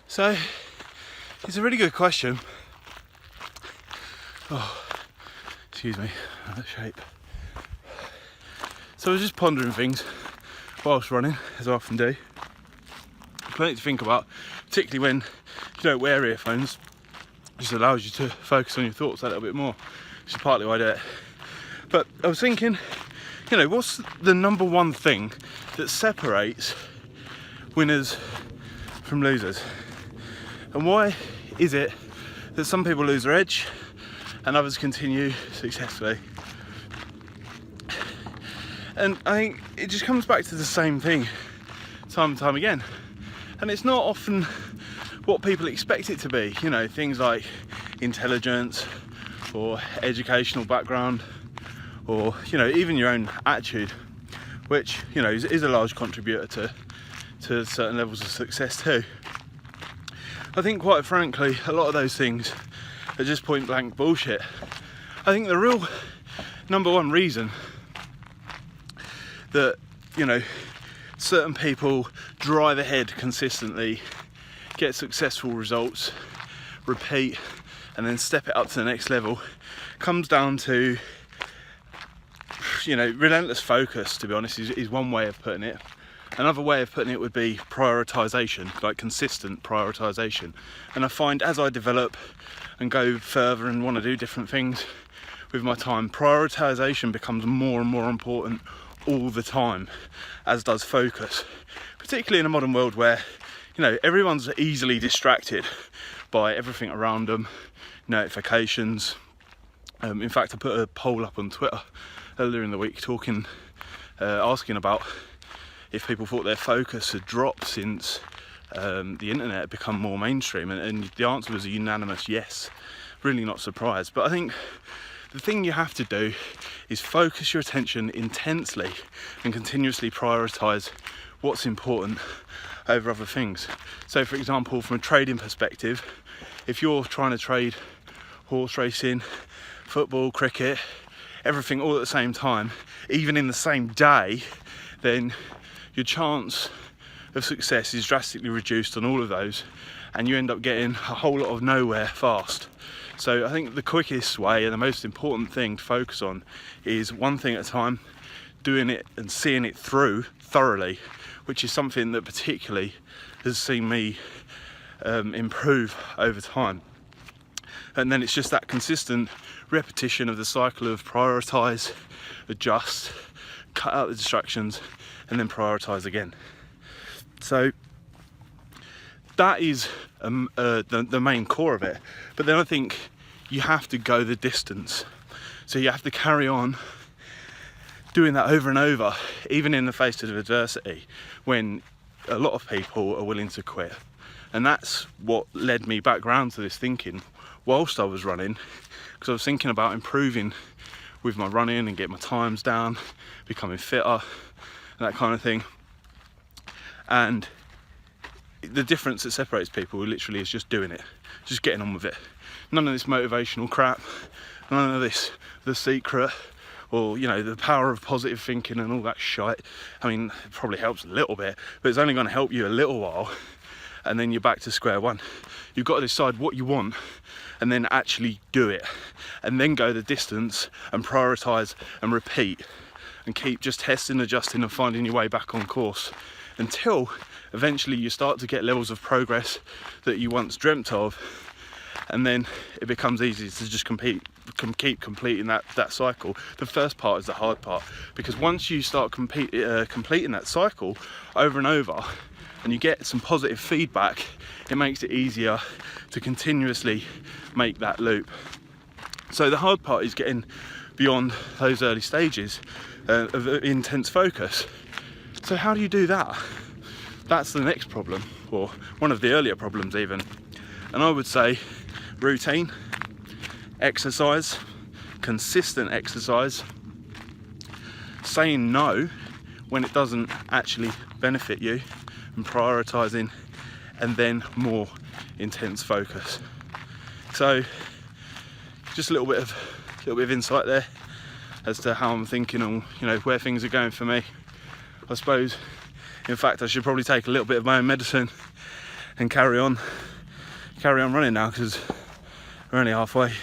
So it's a really good question. Oh, excuse me, out of shape. So I was just pondering things whilst running, as I often do. Plenty to think about, particularly when you don't wear earphones. It just allows you to focus on your thoughts a little bit more, which is partly why I do it. But I was thinking, what's the number one thing that separates winners from losers? And why is it that some people lose their edge and others continue successfully? And I think it just comes back to the same thing time and time again. And it's not often what people expect it to be, things like intelligence or educational background or, even your own attitude, which, is a large contributor to certain levels of success too. I think, quite frankly, a lot of those things are just point blank bullshit. I think the real number one reason that, certain people drive ahead consistently, get successful results, repeat, and then step it up to the next level comes down to, relentless focus, to be honest, is one way of putting it. Another way of putting it would be prioritization, like consistent prioritization. And I find as I develop and go further and want to do different things with my time, prioritization becomes more and more important all the time, as does focus, particularly in a modern world where everyone's easily distracted by everything around them, notifications. In fact, I put a poll up on Twitter earlier in the week asking about if people thought their focus had dropped since the internet had become more mainstream, and the answer was a unanimous yes. Really not surprised. But I think the thing you have to do is focus your attention intensely and continuously prioritise what's important over other things. So for example, from a trading perspective, if you're trying to trade horse racing, football, cricket, everything all at the same time, even in the same day, then your chance of success is drastically reduced on all of those, and you end up getting a whole lot of nowhere fast. So I think the quickest way and the most important thing to focus on is one thing at a time, doing it and seeing it through thoroughly, which is something that particularly has seen me improve over time. And then it's just that consistent repetition of the cycle of prioritise, adjust, cut out the distractions, and then prioritise again. So that is the main core of it. But then I think you have to go the distance. So you have to carry on doing that over and over, even in the face of adversity, when a lot of people are willing to quit. And that's what led me back round to this thinking whilst I was running, because I was thinking about improving with my running and getting my times down, becoming fitter, and that kind of thing. And the difference that separates people literally is just doing it, just getting on with it. None of this motivational crap, none of this The Secret, or the power of positive thinking and all that shite. I mean, it probably helps a little bit, but it's only going to help you a little while, and then you're back to square one. You've got to decide what you want and then actually do it, and then go the distance and prioritise and repeat and keep just testing, adjusting and finding your way back on course until eventually you start to get levels of progress that you once dreamt of, and then it becomes easy to just keep completing that cycle. The first part is the hard part, because once you start completing that cycle over and over and you get some positive feedback, it makes it easier to continuously make that loop. So the hard part is getting beyond those early stages of intense focus. So how do you do that? That's the next problem, or one of the earlier problems even. And I would say routine, exercise, consistent exercise, saying no when it doesn't actually benefit you, and prioritising, and then more intense focus. So just a little bit of insight there as to how I'm thinking on where things are going for me. I suppose, in fact, I should probably take a little bit of my own medicine and carry on running now, because we're only halfway.